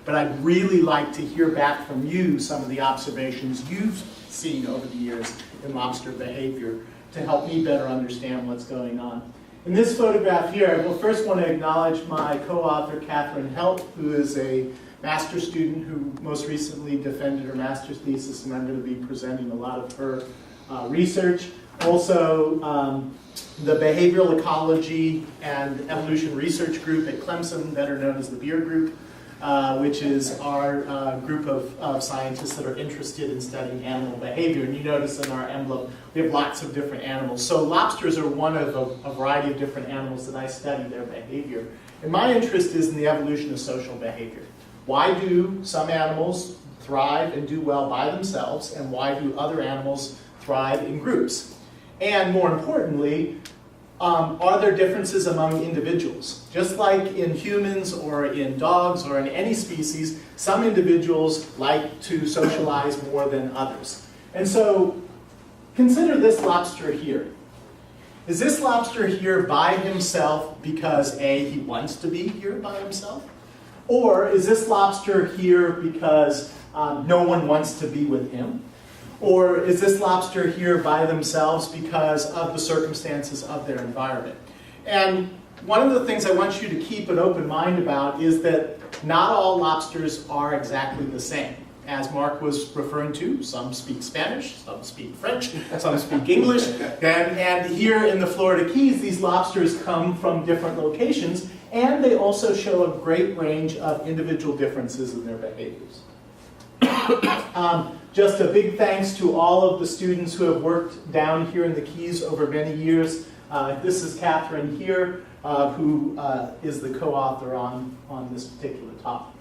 but I'd really like to hear back from you some of the observations you've seen over the years in lobster behavior to help me better understand what's going on. In this photograph here, I will first want to acknowledge my co-author, Catherine Helt, who is a master's student who most recently defended her master's thesis, and I'm going to be presenting a lot of her research. Also, the Behavioral Ecology and Evolution Research Group at Clemson, better known as the BEER Group, which is our group of scientists that are interested in studying animal behavior. And you notice in our emblem, we have lots of different animals. So lobsters are one of a variety of different animals that I study their behavior. And my interest is in the evolution of social behavior. Why do some animals thrive and do well by themselves, and why do other animals thrive in groups? And more importantly, are there differences among individuals? Just like in humans or in dogs or in any species, some individuals like to socialize more than others. And so consider this lobster here. Is this lobster here by himself because A, he wants to be here by himself? Or is this lobster here because no one wants to be with him? Or is this lobster here by themselves because of the circumstances of their environment? And one of the things I want you to keep an open mind about is that not all lobsters are exactly the same. As Mark was referring to, some speak Spanish, some speak French, some speak English. And here in the Florida Keys, these lobsters come from different locations, and they also show a great range of individual differences in their behaviors. Just a big thanks to all of the students who have worked down here in the Keys over many years. This is Catherine here, who is the co-author on this particular topic.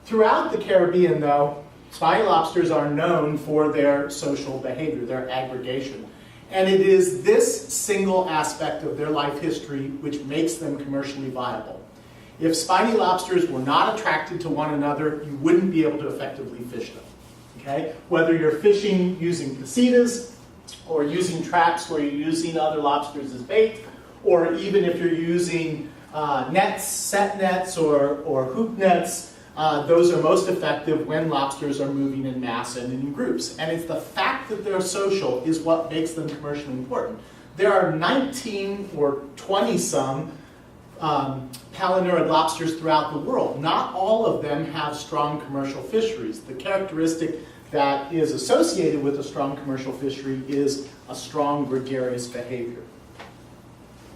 Throughout the Caribbean, though, spiny lobsters are known for their social behavior, their aggregation. And it is this single aspect of their life history which makes them commercially viable. If spiny lobsters were not attracted to one another, you wouldn't be able to effectively fish them. Okay? Whether you're fishing using casitas, or using traps where you're using other lobsters as bait, or even if you're using nets, set nets, or hoop nets, those are most effective when lobsters are moving in mass and in groups. And it's the fact that they're social is what makes them commercially important. There are 19 or 20-some palinurid lobsters throughout the world. Not all of them have strong commercial fisheries. The characteristic that is associated with a strong commercial fishery is a strong gregarious behavior.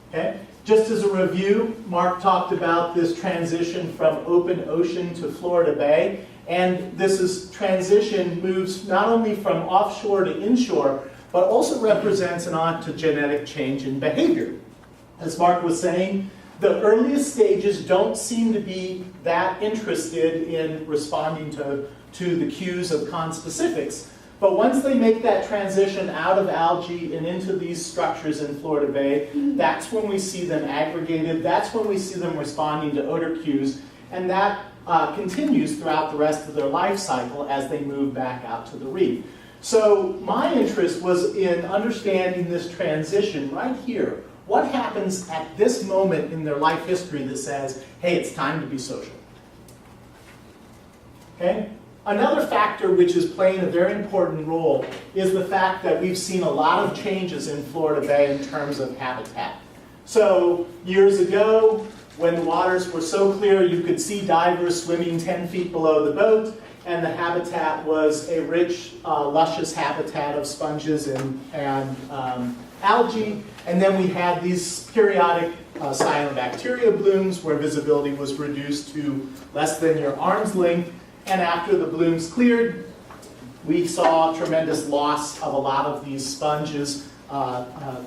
Okay? Just as a review, Mark talked about this transition from open ocean to Florida Bay, and transition moves not only from offshore to inshore, but also represents an ontogenetic change in behavior. As Mark was saying, the earliest stages don't seem to be that interested in responding to the cues of conspecifics. But once they make that transition out of algae and into these structures in Florida Bay, that's when we see them aggregated, that's when we see them responding to odor cues, and that continues throughout the rest of their life cycle as they move back out to the reef. So my interest was in understanding this transition right here. What happens at this moment in their life history that says, hey, it's time to be social? Okay? Another factor which is playing a very important role is the fact that we've seen a lot of changes in Florida Bay in terms of habitat. So years ago, when the waters were so clear you could see divers swimming 10 feet below the boat, and the habitat was a rich, luscious habitat of sponges and algae. And then we had these periodic cyanobacteria blooms where visibility was reduced to less than your arm's length. And after the blooms cleared, we saw tremendous loss of a lot of these sponges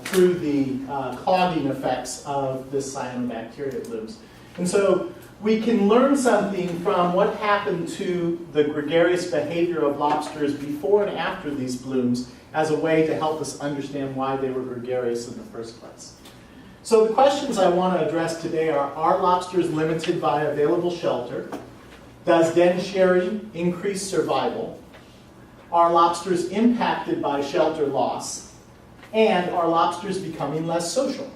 through the clogging effects of the cyanobacteria blooms. And so we can learn something from what happened to the gregarious behavior of lobsters before and after these blooms as a way to help us understand why they were gregarious in the first place. So the questions I want to address today are lobsters limited by available shelter? Does den sharing increase survival? Are lobsters impacted by shelter loss? And are lobsters becoming less social?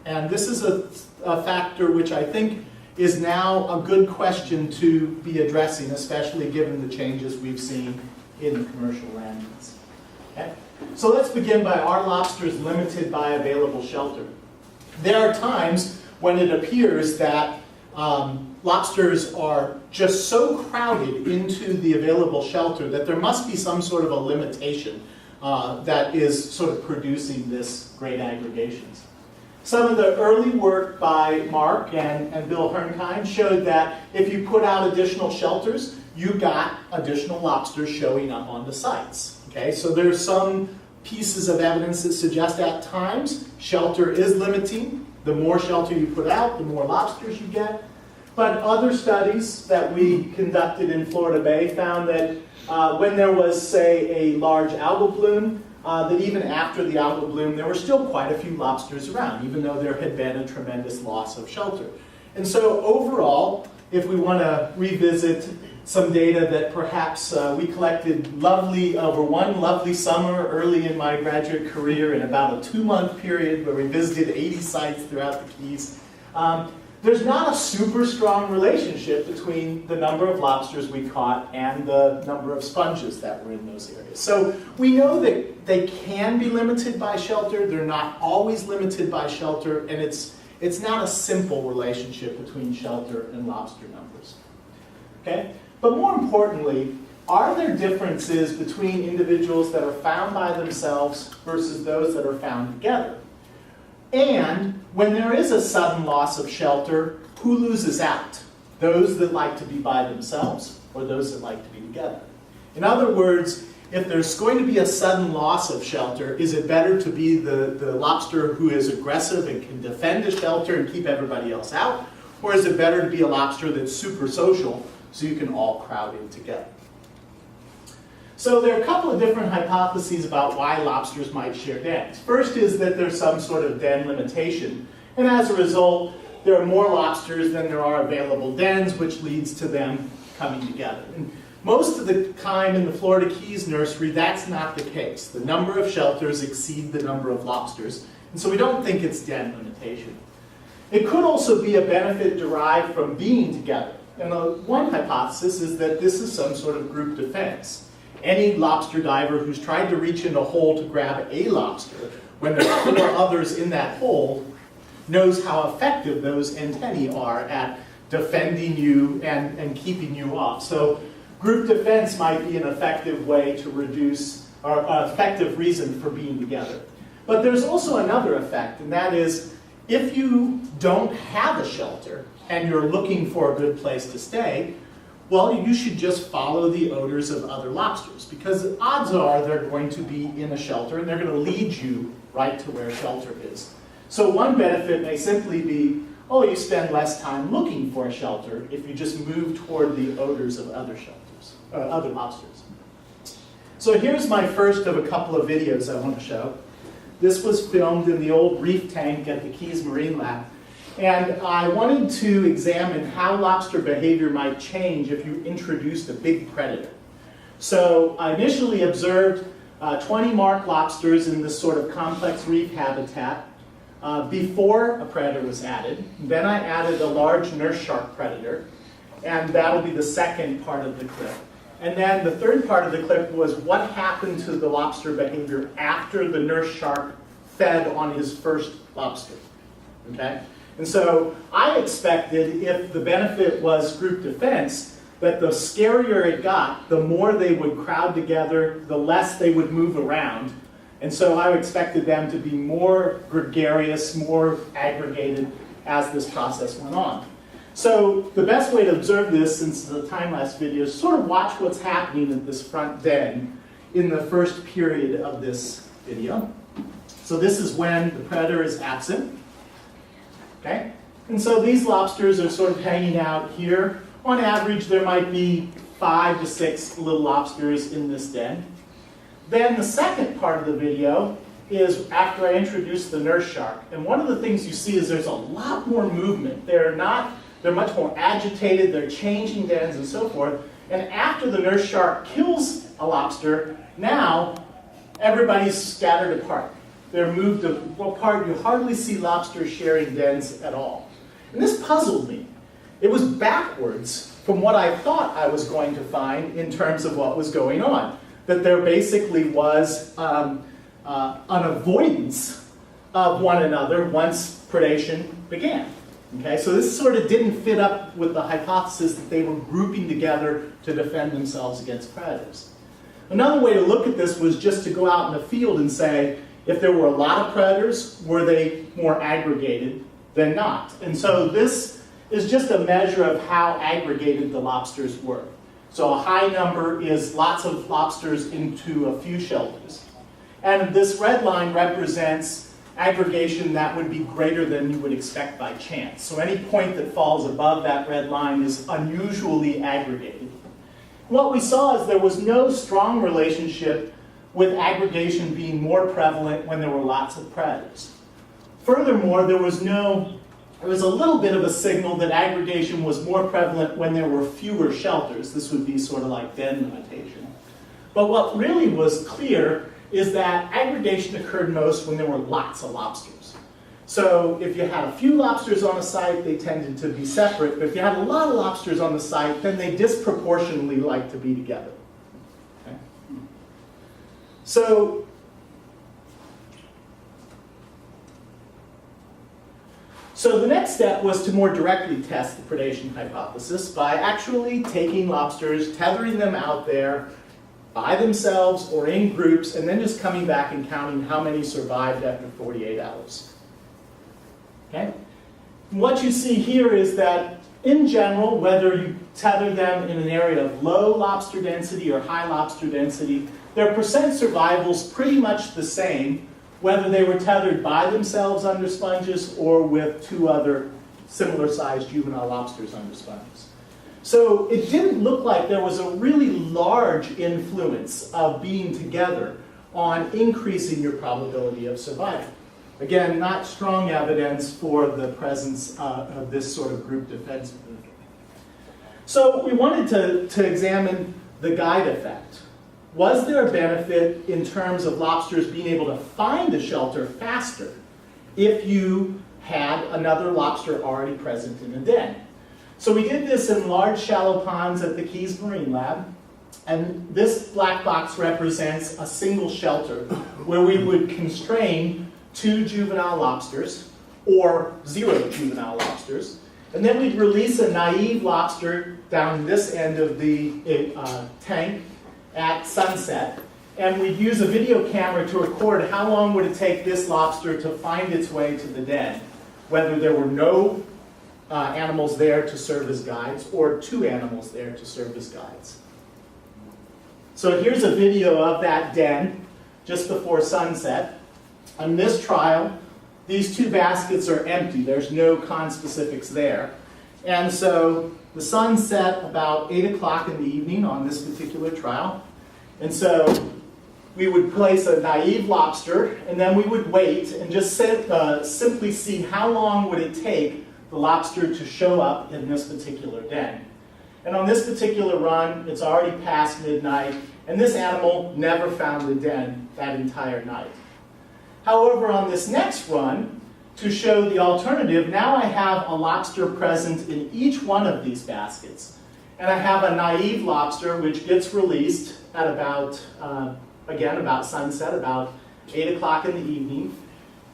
And this is a factor which I think is now a good question to be addressing, especially given the changes we've seen in the commercial land use. Okay? So let's begin by, are lobsters limited by available shelter? There are times when it appears that lobsters are just so crowded into the available shelter that there must be some sort of a limitation that is sort of producing this great aggregations. Some of the early work by Mark and Bill Hernkine showed that if you put out additional shelters, you got additional lobsters showing up on the sites. Okay, so there's some pieces of evidence that suggest at times shelter is limiting. The more shelter you put out, the more lobsters you get. But other studies that we conducted in Florida Bay found that when there was, say, a large algal bloom, that even after the algal bloom, there were still quite a few lobsters around, even though there had been a tremendous loss of shelter. And so overall, if we want to revisit some data that perhaps we collected over one lovely summer early in my graduate career in about a 2-month period where we visited 80 sites throughout the Keys, there's not a super strong relationship between the number of lobsters we caught and the number of sponges that were in those areas. So we know that they can be limited by shelter. They're not always limited by shelter, and it's not a simple relationship between shelter and lobster numbers. Okay? But more importantly, are there differences between individuals that are found by themselves versus those that are found together? And when there is a sudden loss of shelter, who loses out? Those that like to be by themselves or those that like to be together? In other words, if there's going to be a sudden loss of shelter, is it better to be the lobster who is aggressive and can defend the shelter and keep everybody else out? Or is it better to be a lobster that's super social so you can all crowd in together? So there are a couple of different hypotheses about why lobsters might share dens. First is that there's some sort of den limitation, and as a result, there are more lobsters than there are available dens, which leads to them coming together. And most of the time in the Florida Keys nursery, that's not the case. The number of shelters exceed the number of lobsters, and so we don't think it's den limitation. It could also be a benefit derived from being together. And one hypothesis is that this is some sort of group defense. Any lobster diver who's tried to reach in a hole to grab a lobster, when there are 4 others in that hole, knows how effective those antennae are at defending you and keeping you off. So group defense might be an effective way to reduce, or an effective reason for being together. But there's also another effect, and that is if you don't have a shelter and you're looking for a good place to stay, well, you should just follow the odors of other lobsters, because the odds are they're going to be in a shelter and they're going to lead you right to where shelter is. So one benefit may simply be, you spend less time looking for a shelter if you just move toward the odors of other shelters, other lobsters. So here's my first of a couple of videos I want to show. This was filmed in the old reef tank at the Keys Marine Lab. And I wanted to examine how lobster behavior might change if you introduced a big predator. So I initially observed 20 mark lobsters in this sort of complex reef habitat before a predator was added. Then I added a large nurse shark predator, and that'll be the second part of the clip. And then the third part of the clip was what happened to the lobster behavior after the nurse shark fed on his first lobster. Okay? And so I expected, if the benefit was group defense, that the scarier it got, the more they would crowd together, the less they would move around. And so I expected them to be more gregarious, more aggregated as this process went on. So the best way to observe this, since it's a time-lapse video, is sort of watch what's happening in this front den in the first period of this video. So this is when the predator is absent. Okay? And so these lobsters are sort of hanging out here. On average, there might be 5 to 6 little lobsters in this den. Then the second part of the video is after I introduce the nurse shark. And one of the things you see is there's a lot more movement. They're much more agitated, they're changing dens and so forth. And after the nurse shark kills a lobster, now everybody's scattered apart. They're moved apart. You hardly see lobsters sharing dens at all. And this puzzled me. it was backwards from what I thought I was going to find in terms of what was going on. That there basically was an avoidance of one another once predation began. Okay, so this sort of didn't fit up with the hypothesis that they were grouping together to defend themselves against predators. Another way to look at this was just to go out in the field and say, if there were a lot of predators, were they more aggregated than not? And so this is just a measure of how aggregated the lobsters were. So a high number is lots of lobsters into a few shelters. And this red line represents aggregation that would be greater than you would expect by chance. So any point that falls above that red line is unusually aggregated. What we saw is there was no strong relationship with aggregation being more prevalent when there were lots of predators. Furthermore, there was a little bit of a signal that aggregation was more prevalent when there were fewer shelters. This would be sort of like den limitation. But what really was clear is that aggregation occurred most when there were lots of lobsters. So if you had a few lobsters on a site, they tended to be separate. But if you had a lot of lobsters on the site, then they disproportionately like to be together. Okay? So the next step was to more directly test the predation hypothesis by actually taking lobsters, tethering them out there by themselves or in groups, and then just coming back and counting how many survived after 48 hours. Okay? What you see here is that, in general, whether you tether them in an area of low lobster density or high lobster density, their percent survival is pretty much the same, whether they were tethered by themselves under sponges or with two other similar-sized juvenile lobsters under sponges. So it didn't look like there was a really large influence of being together on increasing your probability of survival. Again, not strong evidence for the presence of this sort of group defense movement. So we wanted to examine the guide effect. Was there a benefit in terms of lobsters being able to find a shelter faster if you had another lobster already present in the den? So we did this in large shallow ponds at the Keys Marine Lab. And this black box represents a single shelter where we would constrain 2 juvenile lobsters or 0 juvenile lobsters. And then we'd release a naive lobster down this end of the tank at sunset. And we'd use a video camera to record how long would it take this lobster to find its way to the den, whether there were no animals there to serve as guides or 2 animals there to serve as guides. So here's a video of that den just before sunset. On this trial, these 2 baskets are empty. There's no conspecifics there. And so the sun set about 8 o'clock in the evening on this particular trial. And so we would place a naive lobster, and then we would wait and just simply see how long would it take the lobster to show up in this particular den. And on this particular run, it's already past midnight, and this animal never found the den that entire night. However, on this next run, to show the alternative, now I have a lobster present in each one of these baskets. And I have a naive lobster which gets released at about, again, about sunset, about 8 o'clock in the evening.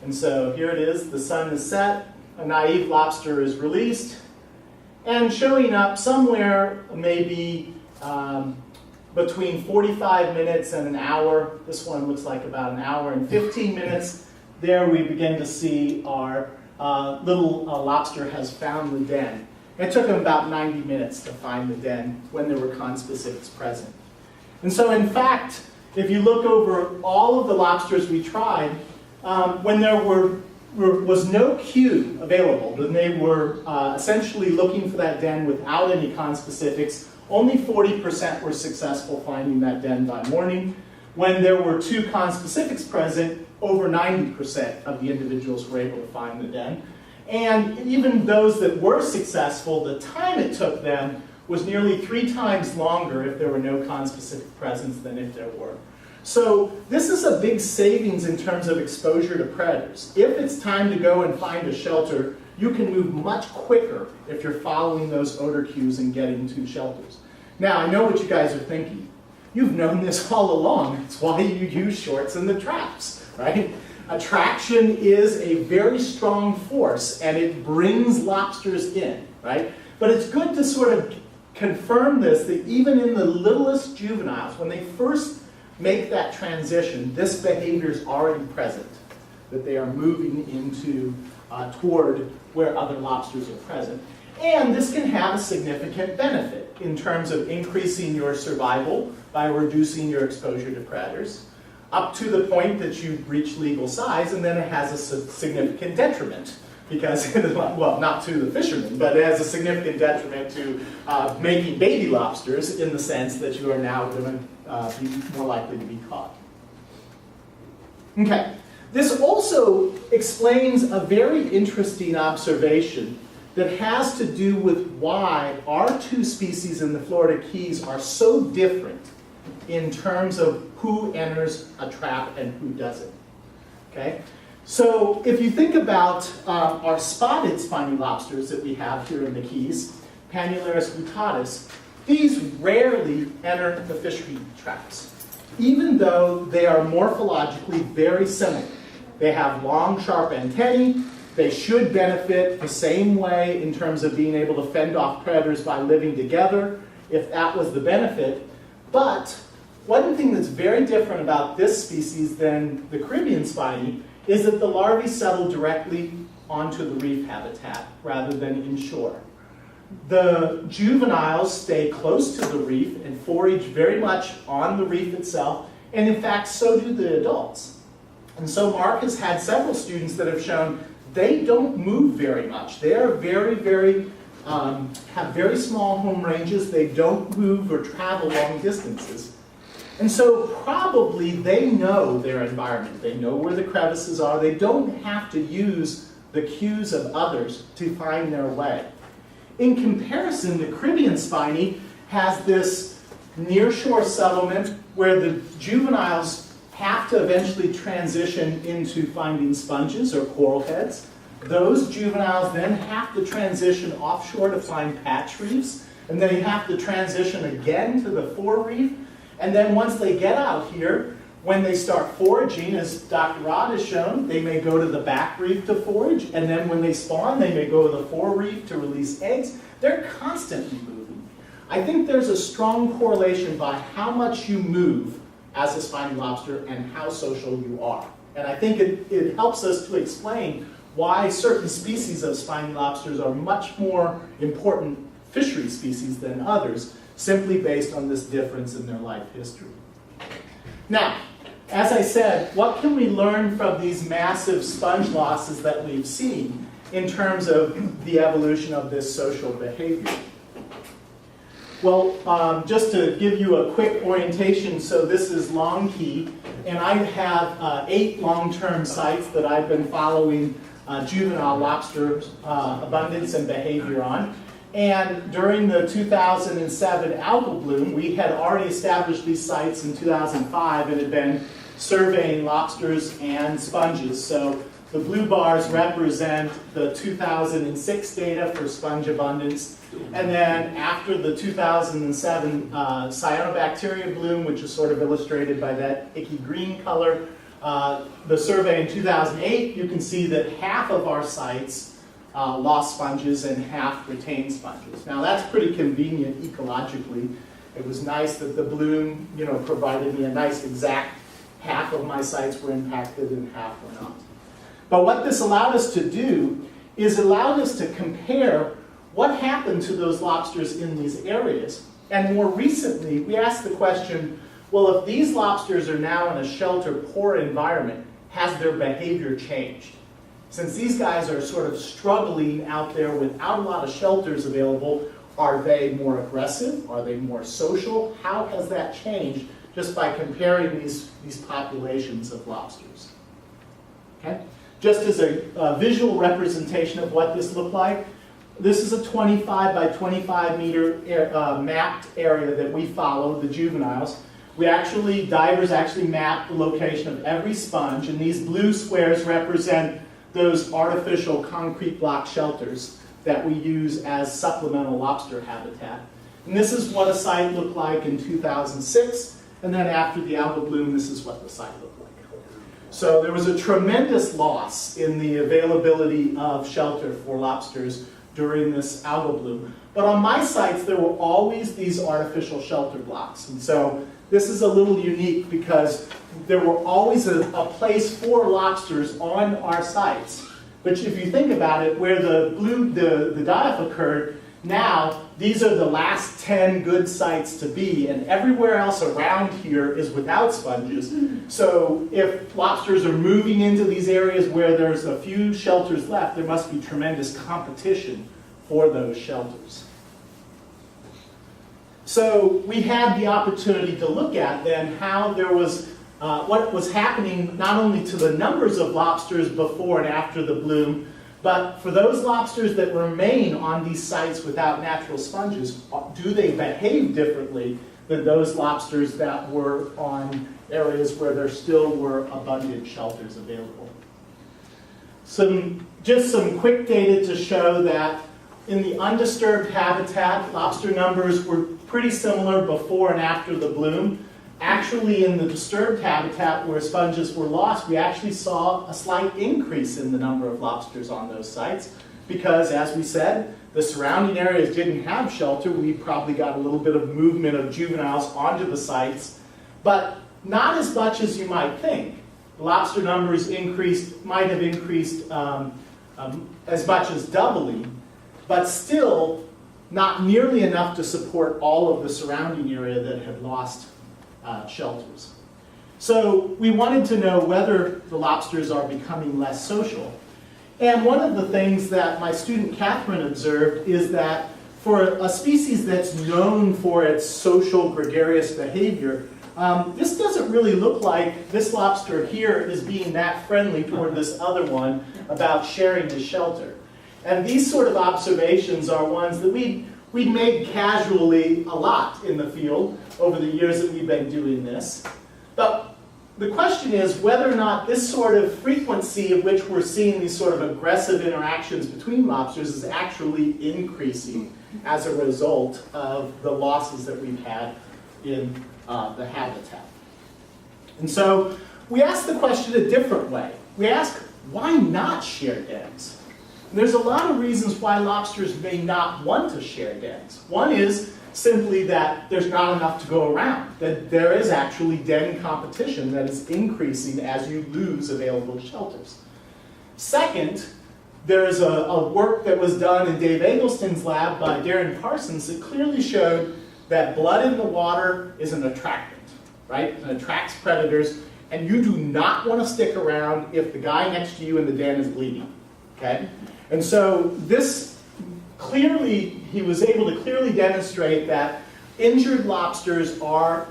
And so here it is, the sun is set, a naive lobster is released, and showing up somewhere maybe between 45 minutes and an hour. This one looks like about an hour and 15 minutes. There we begin to see our little lobster has found the den. It took him about 90 minutes to find the den when there were conspecifics present. And so in fact, if you look over all of the lobsters we tried, when there was no cue available, when they were essentially looking for that den without any conspecifics, only 40% were successful finding that den by morning. When there were 2 conspecifics present, over 90% of the individuals were able to find the den. And even those that were successful, the time it took them was nearly 3 times longer if there were no conspecific presence than if there were. So this is a big savings in terms of exposure to predators. If it's time to go and find a shelter, you can move much quicker if you're following those odor cues and getting to shelters. Now, I know what you guys are thinking. You've known this all along. It's why you use shorts in the traps, right? Attraction is a very strong force, and it brings lobsters in, right? But it's good to sort of confirm this, that even in the littlest juveniles, when they first make that transition, this behavior is already present, that they are moving into toward where other lobsters are present. And this can have a significant benefit in terms of increasing your survival by reducing your exposure to predators, up to the point that you reach legal size, and then it has a significant detriment because, well, not to the fishermen, but it has a significant detriment to making baby lobsters in the sense that you are now going to be more likely to be caught. Okay, this also explains a very interesting observation that has to do with why our two species in the Florida Keys are so different in terms of who enters a trap and who doesn't. Okay? So if you think about our spotted spiny lobsters that we have here in the Keys, Panularis guttatus, these rarely enter the fishery traps, even though they are morphologically very similar. They have long, sharp antennae. They should benefit the same way in terms of being able to fend off predators by living together, if that was the benefit. But one thing that's very different about this species than the Caribbean spiny is that the larvae settle directly onto the reef habitat rather than inshore. The juveniles stay close to the reef and forage very much on the reef itself, and in fact, so do the adults. And so Mark has had several students that have shown they don't move very much. They are have very small home ranges. They don't move or travel long distances. And so probably they know their environment. They know where the crevices are. They don't have to use the cues of others to find their way. In comparison, the Caribbean spiny has this nearshore settlement where the juveniles have to eventually transition into finding sponges or coral heads. Those juveniles then have to transition offshore to find patch reefs, and then have to transition again to the fore reef. And then once they get out here, when they start foraging, as Dr. Rod has shown, they may go to the back reef to forage, and then when they spawn, they may go to the fore reef to release eggs. They're constantly moving. I think there's a strong correlation by how much you move as a spiny lobster and how social you are. And I think it helps us to explain why certain species of spiny lobsters are much more important fishery species than others, simply based on this difference in their life history. Now, as I said, what can we learn from these massive sponge losses that we've seen in terms of the evolution of this social behavior? Well, just to give you a quick orientation, so this is Long Key, and I have 8 long-term sites that I've been following juvenile lobster abundance and behavior on. And during the 2007 algal bloom, we had already established these sites in 2005 and had been surveying lobsters and sponges. So the blue bars represent the 2006 data for sponge abundance. And then after the 2007 cyanobacteria bloom, which is sort of illustrated by that icky green color, the survey in 2008, you can see that half of our sites lost sponges and half retained sponges. Now that's pretty convenient ecologically. It was nice that the bloom, provided me a nice exact half of my sites were impacted and half were not. But what this allowed us to do is allowed us to compare what happened to those lobsters in these areas. And more recently, we asked the question, well, if these lobsters are now in a shelter-poor environment, has their behavior changed? Since these guys are sort of struggling out there without a lot of shelters available, are they more aggressive? Are they more social? How has that changed just by comparing these populations of lobsters? Okay? Just as a visual representation of what this looked like, this is a 25 by 25 meter mapped area that we followed, the juveniles. Divers actually mapped the location of every sponge, and these blue squares represent those artificial concrete block shelters that we use as supplemental lobster habitat. And this is what a site looked like in 2006, and then after the algal bloom, this is what the site looked like. So there was a tremendous loss in the availability of shelter for lobsters during this algal bloom. But on my sites, there were always these artificial shelter blocks. And so this is a little unique because there were always a place for lobsters on our sites. But if you think about it, where the die-off occurred, now these are the last 10 good sites to be, and everywhere else around here is without sponges. So if lobsters are moving into these areas where there's a few shelters left, there must be tremendous competition for those shelters. So we had the opportunity to look at then how there was what was happening not only to the numbers of lobsters before and after the bloom, but for those lobsters that remain on these sites without natural sponges, do they behave differently than those lobsters that were on areas where there still were abundant shelters available? Just some quick data to show that in the undisturbed habitat, lobster numbers were pretty similar before and after the bloom. Actually, in the disturbed habitat where sponges were lost, we actually saw a slight increase in the number of lobsters on those sites because, as we said, the surrounding areas didn't have shelter. We probably got a little bit of movement of juveniles onto the sites, but not as much as you might think. The lobster numbers might have increased as much as doubling, but still not nearly enough to support all of the surrounding area that had lost shelters. So we wanted to know whether the lobsters are becoming less social. And one of the things that my student Catherine observed is that for a species that's known for its social gregarious behavior, this doesn't really look like this lobster here is being that friendly toward this other one about sharing the shelter. And these sort of observations are ones that we made casually a lot in the field over the years that we've been doing this. But the question is whether or not this sort of frequency at which we're seeing these sort of aggressive interactions between lobsters is actually increasing as a result of the losses that we've had in the habitat. And so we asked the question a different way. We asked, why not share dens? And there's a lot of reasons why lobsters may not want to share dens. One is simply that there's not enough to go around, that there is actually den competition that is increasing as you lose available shelters. Second, there is a work that was done in Dave Eggleston's lab by Darren Parsons that clearly showed that blood in the water is an attractant, right? It attracts predators, and you do not want to stick around if the guy next to you in the den is bleeding, okay? And so this clearly, he was able to clearly demonstrate that injured lobsters are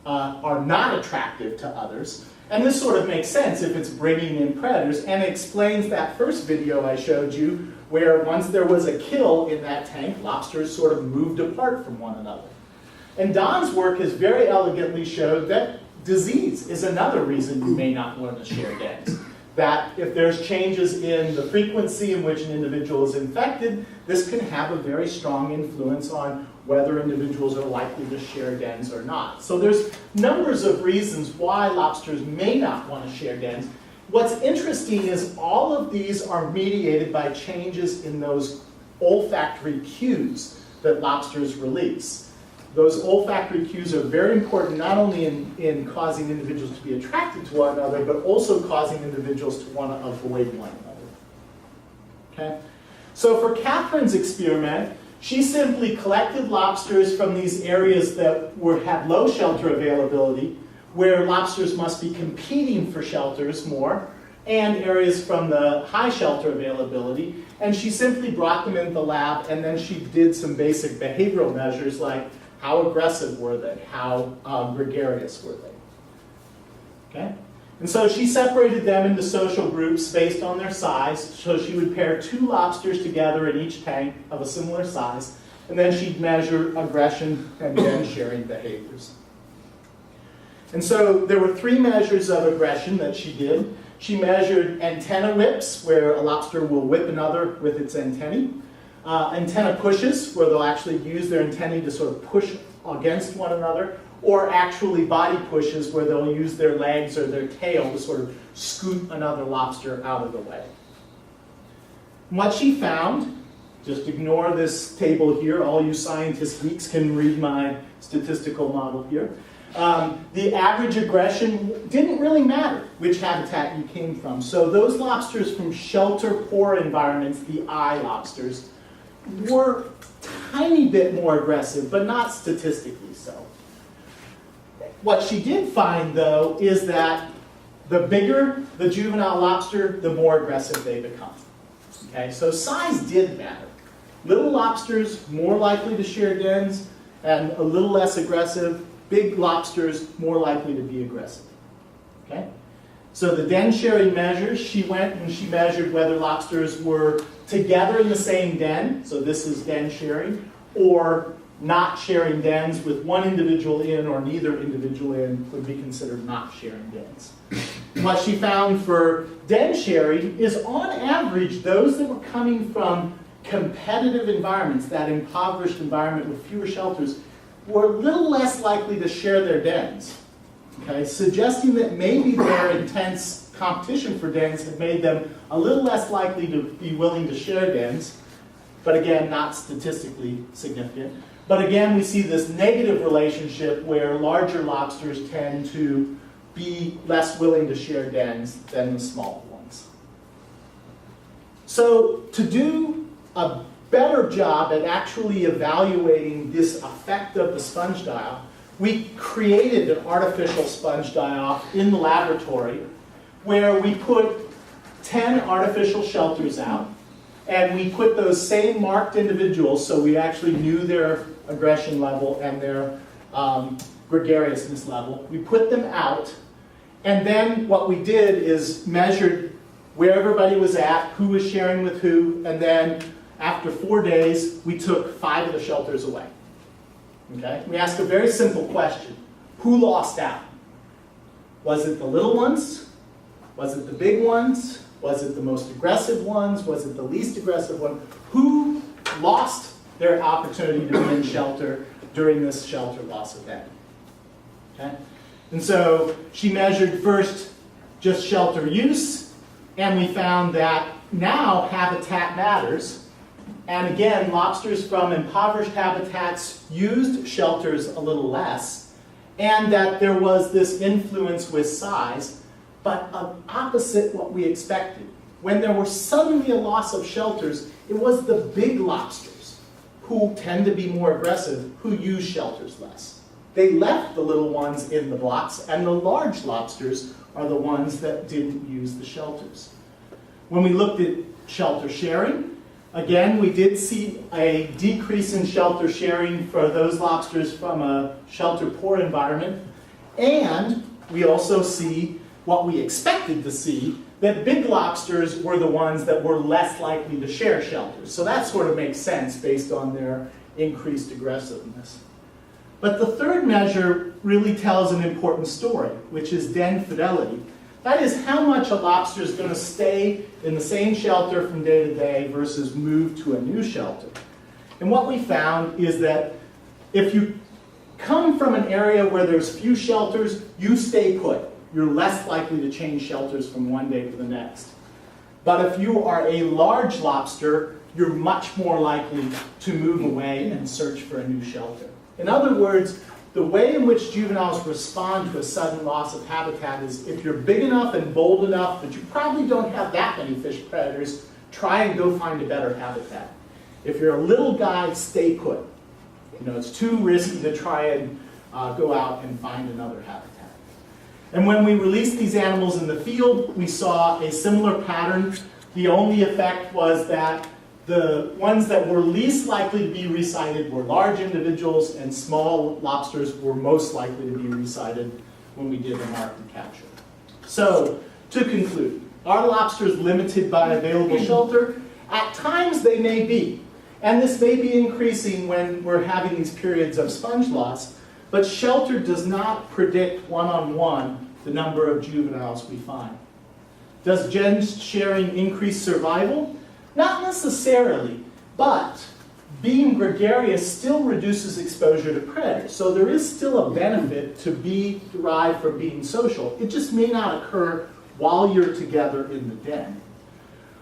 not attractive to others. And this sort of makes sense if it's bringing in predators, and it explains that first video I showed you where once there was a kill in that tank, lobsters sort of moved apart from one another. And Don's work has very elegantly showed that disease is another reason you may not want to share dens. That if there's changes in the frequency in which an individual is infected, this can have a very strong influence on whether individuals are likely to share dens or not. So there's numbers of reasons why lobsters may not want to share dens. What's interesting is all of these are mediated by changes in those olfactory cues that lobsters release. Those olfactory cues are very important not only in causing individuals to be attracted to one another, but also causing individuals to want to avoid one another. Okay? So for Catherine's experiment, she simply collected lobsters from these areas that had low shelter availability, where lobsters must be competing for shelters more, and areas from the high shelter availability, and she simply brought them into the lab, and then she did some basic behavioral measures like how aggressive were they, how gregarious were they. Okay? And so she separated them into social groups based on their size, so she would pair 2 lobsters together in each tank of a similar size, and then she'd measure aggression and den sharing behaviors. And so there were 3 measures of aggression that she did. she measured antenna whips, where a lobster will whip another with its antennae. Antenna pushes, where they'll actually use their antennae to sort of push against one another, or actually body pushes, where they'll use their legs or their tail to sort of scoot another lobster out of the way. What she found, just ignore this table here, all you scientist geeks can read my statistical model here. The average aggression didn't really matter which habitat you came from. So those lobsters from shelter-poor environments, the eye lobsters, were a tiny bit more aggressive, but not statistically so. What she did find, though, is that the bigger the juvenile lobster, the more aggressive they become. Okay, so size did matter. Little lobsters, more likely to share dens, and a little less aggressive. Big lobsters, more likely to be aggressive. Okay? So the den sharing measures, she went and she measured whether lobsters were together in the same den, so this is den sharing, or not sharing dens with one individual in or neither individual in would be considered not sharing dens. What she found for den sharing is, on average, those that were coming from competitive environments, that impoverished environment with fewer shelters, were a little less likely to share their dens, okay? Suggesting that maybe their intense competition for dens had made them a little less likely to be willing to share dens, but again, not statistically significant. But again, we see this negative relationship where larger lobsters tend to be less willing to share dens than the small ones. So to do a better job at actually evaluating this effect of the sponge die-off, we created an artificial sponge die-off in the laboratory where we put 10 artificial shelters out, and we put those same marked individuals, so we actually knew their aggression level and their gregariousness level. We put them out, and then what we did is measured where everybody was at, who was sharing with who, and then after 4 days, we took 5 of the shelters away. Okay? We asked a very simple question. Who lost out? Was it the little ones? Was it the big ones? Was it the most aggressive ones? Was it the least aggressive one? Who lost their opportunity to be in shelter during this shelter loss event? Okay? And so she measured first just shelter use, and we found that now habitat matters. And again, lobsters from impoverished habitats used shelters a little less, and that there was this influence with size, but opposite what we expected. When there was suddenly a loss of shelters, it was the big lobsters, who tend to be more aggressive, who use shelters less. They left the little ones in the blocks, and the large lobsters are the ones that didn't use the shelters. When we looked at shelter sharing, again, we did see a decrease in shelter sharing for those lobsters from a shelter-poor environment, and we also see what we expected to see, that big lobsters were the ones that were less likely to share shelters. So that sort of makes sense based on their increased aggressiveness. But the third measure really tells an important story, which is den fidelity. That is how much a lobster is going to stay in the same shelter from day to day versus move to a new shelter. And what we found is that if you come from an area where there's few shelters, you stay put. You're less likely to change shelters from one day to the next. But if you are a large lobster, you're much more likely to move away and search for a new shelter. In other words, the way in which juveniles respond to a sudden loss of habitat is if you're big enough and bold enough that you probably don't have that many fish predators, try and go find a better habitat. If you're a little guy, stay put. It's too risky to try and go out and find another habitat. And when we released these animals in the field, we saw a similar pattern. The only effect was that the ones that were least likely to be resighted were large individuals, and small lobsters were most likely to be resighted when we did the mark and capture. So, to conclude, are lobsters limited by available shelter? At times they may be. And this may be increasing when we're having these periods of sponge loss, but shelter does not predict one-on-one the number of juveniles we find. Does gen sharing increase survival? Not necessarily, but being gregarious still reduces exposure to predators. So there is still a benefit to be derived from being social. It just may not occur while you're together in the den.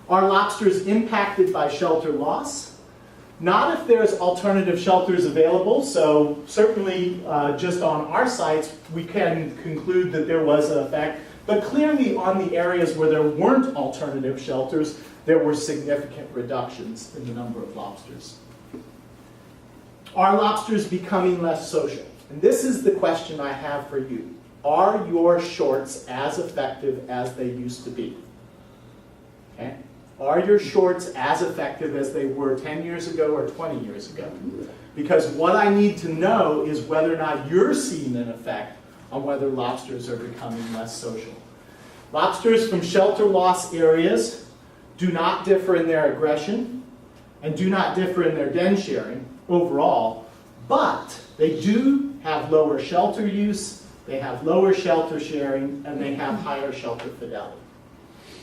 Are lobsters impacted by shelter loss? Not if there's alternative shelters available. So certainly just on our sites, we can conclude that there was an effect. But clearly on the areas where there weren't alternative shelters, there were significant reductions in the number of lobsters. Are lobsters becoming less social? And this is the question I have for you. Are your shorts as effective as they used to be? Okay? Are your shorts as effective as they were 10 years ago or 20 years ago? Because what I need to know is whether or not you're seeing an effect on whether lobsters are becoming less social. Lobsters from shelter loss areas do not differ in their aggression and do not differ in their den sharing overall, but they do have lower shelter use, they have lower shelter sharing, and they have higher shelter fidelity.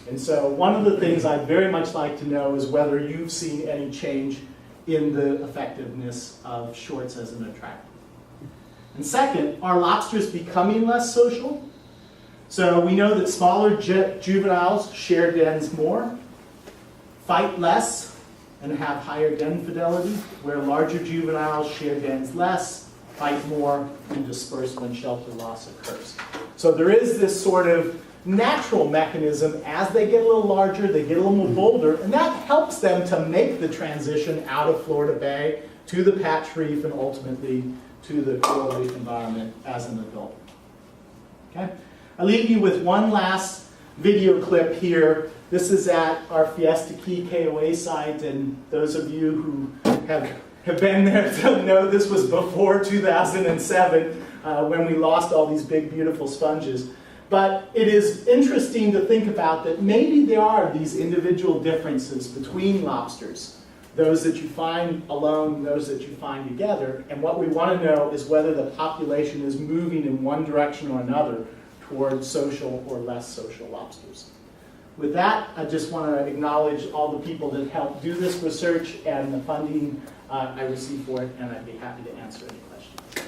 And so one of the things I'd very much like to know is whether you've seen any change in the effectiveness of shorts as an attractant. And second, are lobsters becoming less social? So we know that smaller juveniles share dens more, fight less, and have higher den fidelity, where larger juveniles share dens less, fight more, and disperse when shelter loss occurs. So there is this sort of natural mechanism. As they get a little larger, they get a little more bolder, and that helps them to make the transition out of Florida Bay to the patch reef and ultimately to the coral reef environment as an adult. Okay? I leave you with one last video clip here. This is at our Fiesta Key KOA site, and those of you who have been there to know this was before 2007 when we lost all these big, beautiful sponges. But it is interesting to think about that maybe there are these individual differences between lobsters, those that you find alone, those that you find together, and what we want to know is whether the population is moving in one direction or another towards social or less social lobsters. With that, I just want to acknowledge all the people that helped do this research and the funding I received for it, and I'd be happy to answer any questions.